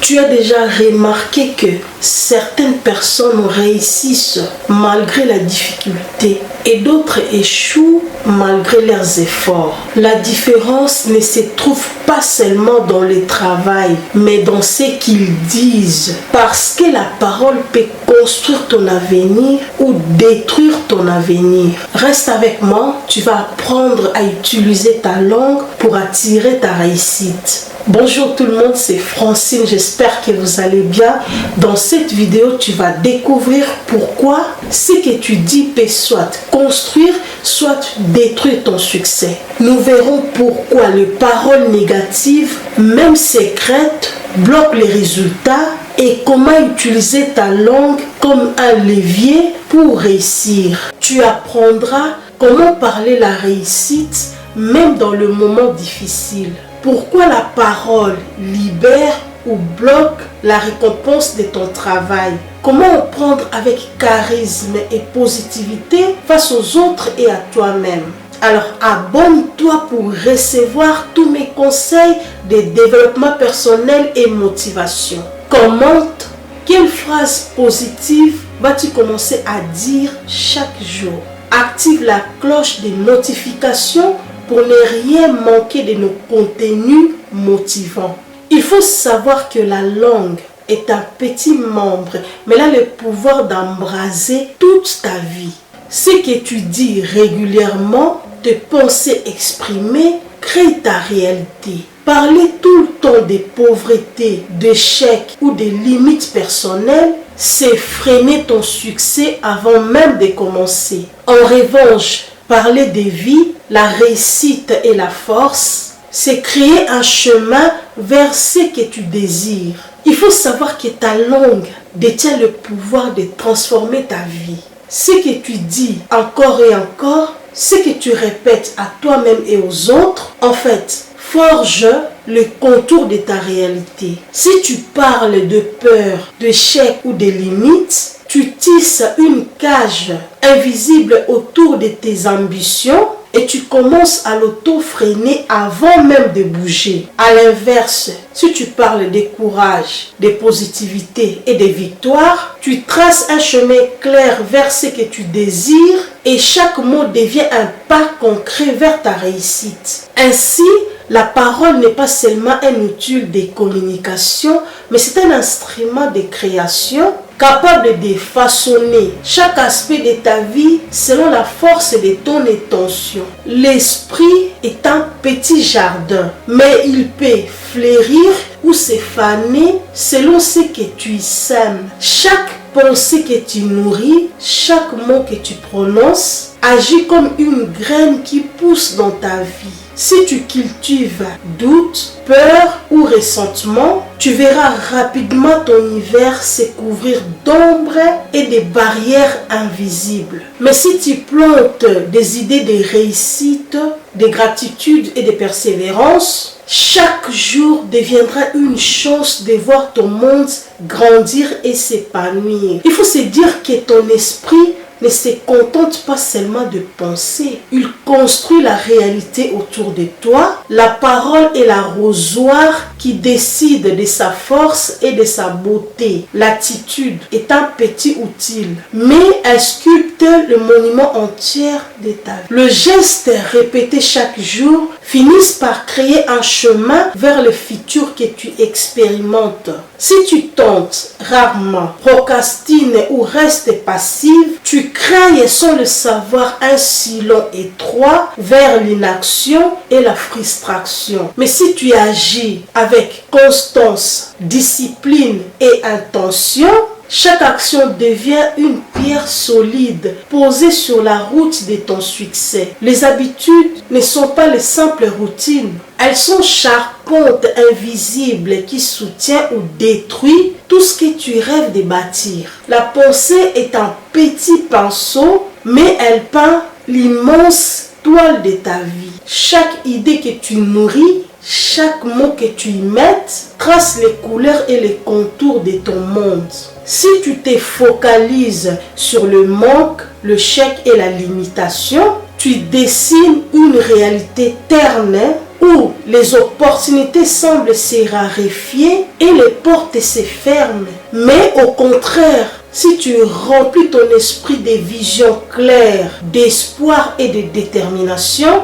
Tu as déjà remarqué que certaines personnes réussissent malgré la difficulté et d'autres échouent malgré leurs efforts. La différence ne se trouve pas seulement dans le travail, mais dans ce qu'ils disent. Parce que la parole peut construire ton avenir ou détruire ton avenir. Reste avec moi, tu vas apprendre à utiliser ta langue pour attirer ta réussite. Bonjour tout le monde, c'est Francine, j'espère que vous allez bien. Dans cette vidéo, tu vas découvrir pourquoi ce que tu dis peut soit construire, soit détruire ton succès. Nous verrons pourquoi les paroles négatives, même secrètes, bloquent les résultats et comment utiliser ta langue comme un levier pour réussir. Tu apprendras comment parler la réussite, même dans le moment difficile. Pourquoi la parole libère ou bloque la récompense de ton travail? Comment prendre avec charisme et positivité face aux autres et à toi-même? Alors abonne-toi pour recevoir tous mes conseils de développement personnel et motivation. Commente quelle phrase positive vas-tu commencer à dire chaque jour. Active la cloche des notifications pour ne rien manquer de nos contenus motivants. Il faut savoir que la langue est un petit membre, mais elle a le pouvoir d'embraser toute ta vie. Ce que tu dis régulièrement, tes pensées exprimées, crée ta réalité. Parler tout le temps des pauvretés, d'échecs ou des limites personnelles, c'est freiner ton succès avant même de commencer. En revanche, parler des vies, la réussite et la force, c'est créer un chemin vers ce que tu désires. Il faut savoir que ta langue détient le pouvoir de transformer ta vie. Ce que tu dis encore et encore, ce que tu répètes à toi-même et aux autres, en fait, forge le contour de ta réalité. Si tu parles de peur, d'échec ou de limites, tu tisses une cage invisible autour de tes ambitions et tu commences à l'auto-freiner avant même de bouger. À l'inverse, si tu parles de courage, de positivité et de victoire, tu traces un chemin clair vers ce que tu désires et chaque mot devient un pas concret vers ta réussite. Ainsi, la parole n'est pas seulement un outil de communication, mais c'est un instrument de création capable de façonner chaque aspect de ta vie selon la force de ton intention. L'esprit est un petit jardin, mais il peut fleurir ou se faner selon ce que tu y sèmes. Chaque pensée que tu nourris, chaque mot que tu prononces, agit comme une graine qui pousse dans ta vie. Si tu cultives doute, peur ou ressentement, tu verras rapidement ton univers se couvrir d'ombre et de barrières invisibles. Mais si tu plantes des idées de réussite, de gratitude et de persévérance, chaque jour deviendra une chance de voir ton monde grandir et s'épanouir. Il faut se dire que ton esprit ne se contente pas seulement de penser. Il construit la réalité autour de toi. La parole est l'arrosoir qui décide de sa force et de sa beauté. L'attitude est un petit outil, mais elle sculpte le monument entier de ta vie. Le geste répété chaque jour finissent par créer un chemin vers le futur que tu expérimentes. Si tu tentes rarement, procrastines ou restes passive, tu crées sans le savoir un sillon étroit vers l'inaction et la frustration. Mais si tu agis avec constance, discipline et intention, chaque action devient une pierre solide posée sur la route de ton succès. Les habitudes ne sont pas les simples routines. Elles sont charpentes invisibles qui soutiennent ou détruisent tout ce que tu rêves de bâtir. La pensée est un petit pinceau, mais elle peint l'immense toile de ta vie. Chaque idée que tu nourris, chaque mot que tu y mettes, trace les couleurs et les contours de ton monde. Si tu te focalises sur le manque, l'échec et la limitation, tu dessines une réalité terne où les opportunités semblent se raréfier et les portes se ferment. Mais au contraire, si tu remplis ton esprit de visions claires, d'espoir et de détermination,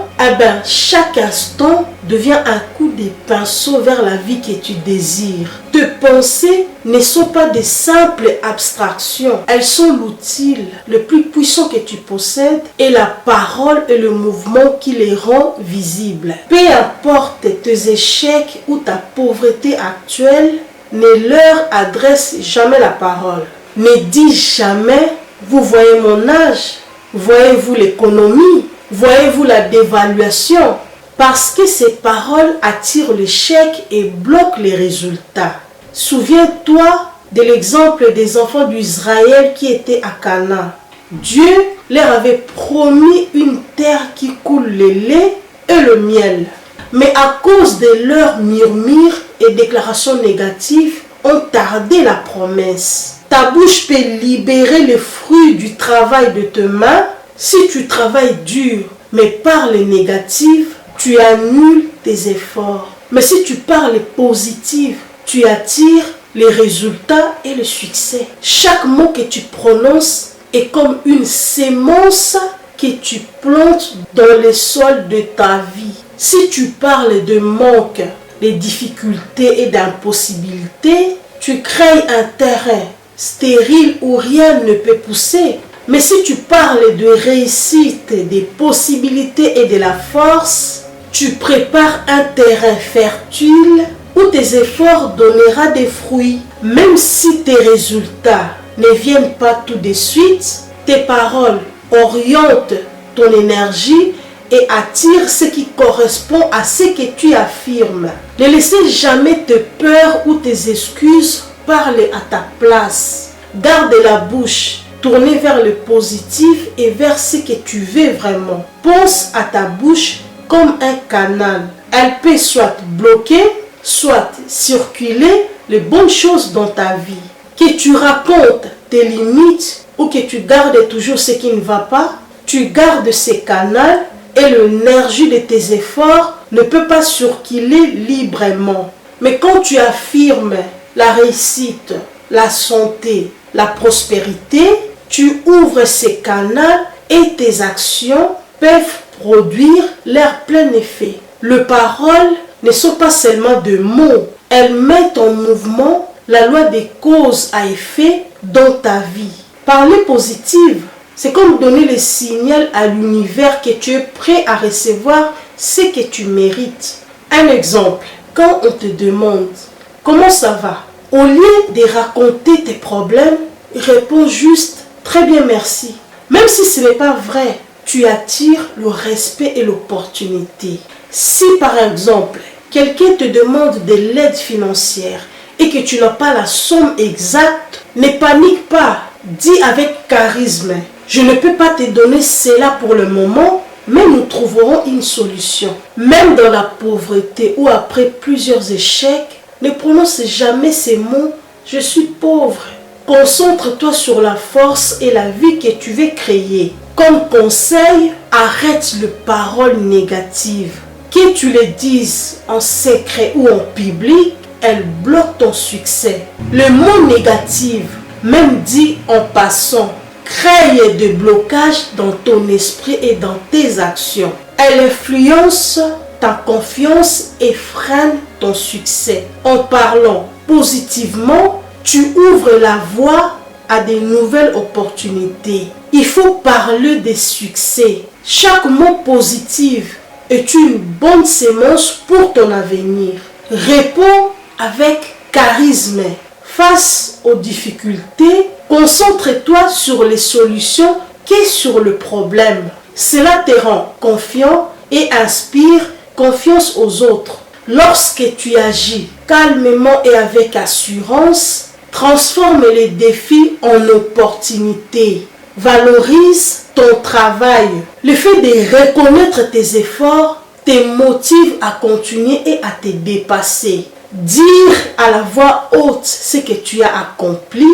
chaque instant devient un coup de pinceau vers la vie que tu désires. Tes pensées ne sont pas des simples abstractions. Elles sont l'outil le plus puissant que tu possèdes et la parole et le mouvement qui les rend visibles. Peu importe tes échecs ou ta pauvreté actuelle, ne leur adresse jamais la parole. Ne dis jamais, vous voyez mon âge, voyez-vous l'économie, voyez-vous la dévaluation, parce que ces paroles attirent l'échec et bloquent les résultats. Souviens-toi de l'exemple des enfants d'Israël qui étaient à Canaan. Dieu leur avait promis une terre qui coule le lait et le miel. Mais à cause de leurs murmures et déclarations négatives, ont tardé la promesse. Ta bouche peut libérer le fruit du travail de tes mains si tu travailles dur, mais parles négatif, tu annules tes efforts. Mais si tu parles positif, tu attires les résultats et le succès. Chaque mot que tu prononces est comme une sémence que tu plantes dans le sol de ta vie. Si tu parles de manque, de difficultés et d'impossibilités, tu crées un terrain stérile où rien ne peut pousser. Mais si tu parles de réussite, des possibilités et de la force, tu prépares un terrain fertile où tes efforts donneront des fruits. Même si tes résultats ne viennent pas tout de suite, tes paroles orientent ton énergie et attirent ce qui correspond à ce que tu affirmes. Ne laissez jamais tes peurs ou tes excuses parler à ta place. Garde la bouche tournée vers le positif et vers ce que tu veux vraiment. Pense à ta bouche comme un canal. Elle peut soit bloquer, soit circuler les bonnes choses dans ta vie. Que tu racontes tes limites ou que tu gardes toujours ce qui ne va pas, tu gardes ces canaux et l'énergie de tes efforts ne peut pas circuler librement. Mais quand tu affirmes la réussite, la santé, la prospérité, tu ouvres ces canaux et tes actions peuvent produire leur plein effet. Les paroles ne sont pas seulement des mots, elles mettent en mouvement la loi des causes à effet dans ta vie. Parler positive, c'est comme donner le signal à l'univers que tu es prêt à recevoir ce que tu mérites. Un exemple, quand on te demande « Comment ça va ?», au lieu de raconter tes problèmes, réponds juste « Très bien, merci ». Même si ce n'est pas vrai, tu attires le respect et l'opportunité. Si par exemple, quelqu'un te demande de l'aide financière et que tu n'as pas la somme exacte, ne panique pas, dis avec charisme. Je ne peux pas te donner cela pour le moment, mais nous trouverons une solution. Même dans la pauvreté ou après plusieurs échecs, ne prononce jamais ces mots « je suis pauvre ». Concentre-toi sur la force et la vie que tu veux créer. Comme conseil, arrête les paroles négatives. Que tu les dises en secret ou en public, elles bloquent ton succès. Le mot négatif, même dit en passant, crée des blocages dans ton esprit et dans tes actions. Elle influence ta confiance et freine ton succès. En parlant positivement, tu ouvres la voie à de nouvelles opportunités. Il faut parler des succès. Chaque mot positif est une bonne sémence pour ton avenir. Réponds avec charisme. Face aux difficultés, concentre-toi sur les solutions que sur le problème. Cela te rend confiant et inspire confiance aux autres. Lorsque tu agis calmement et avec assurance, transforme les défis en opportunités. Valorise ton travail. Le fait de reconnaître tes efforts te motive à continuer et à te dépasser. Dire à la voix haute ce que tu as accompli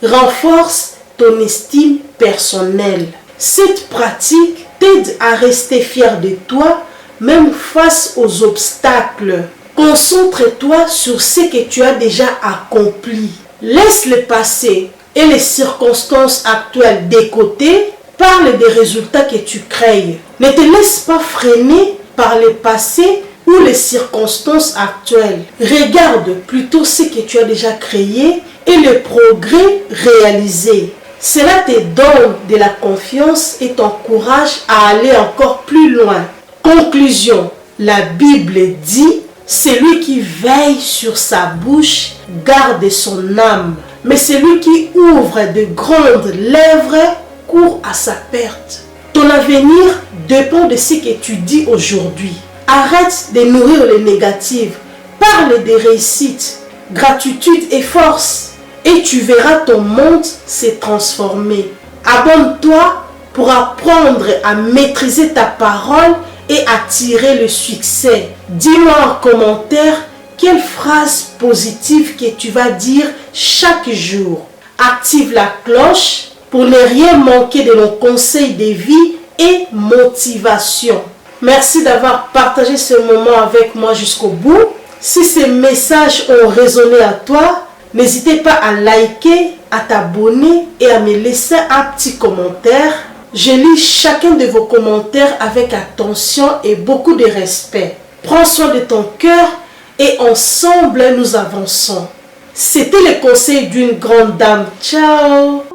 renforce ton estime personnelle. Cette pratique t'aide à rester fier de toi même face aux obstacles. Concentre-toi sur ce que tu as déjà accompli. Laisse le passé et les circonstances actuelles de côté. Parle des résultats que tu crées. Ne te laisse pas freiner par le passé ou les circonstances actuelles. Regarde plutôt ce que tu as déjà créé et le progrès réalisé. Cela te donne de la confiance et t'encourage à aller encore plus loin. Conclusion, la Bible dit: celui qui veille sur sa bouche garde son âme, mais celui qui ouvre de grandes lèvres court à sa perte. Ton avenir dépend de ce que tu dis aujourd'hui. Arrête de nourrir les négatives. Parle des réussites, gratitude et force. Et tu verras ton monde se transformer. Abonne-toi pour apprendre à maîtriser ta parole et attirer le succès. Dis-moi en commentaire quelle phrase positive que tu vas dire chaque jour. Active la cloche pour ne rien manquer de nos conseils de vie et motivation. Merci d'avoir partagé ce moment avec moi jusqu'au bout. Si ces messages ont résonné à toi, n'hésitez pas à liker, à t'abonner et à me laisser un petit commentaire. Je lis chacun de vos commentaires avec attention et beaucoup de respect. Prends soin de ton cœur et ensemble nous avançons. C'était le conseil d'une grande dame. Ciao!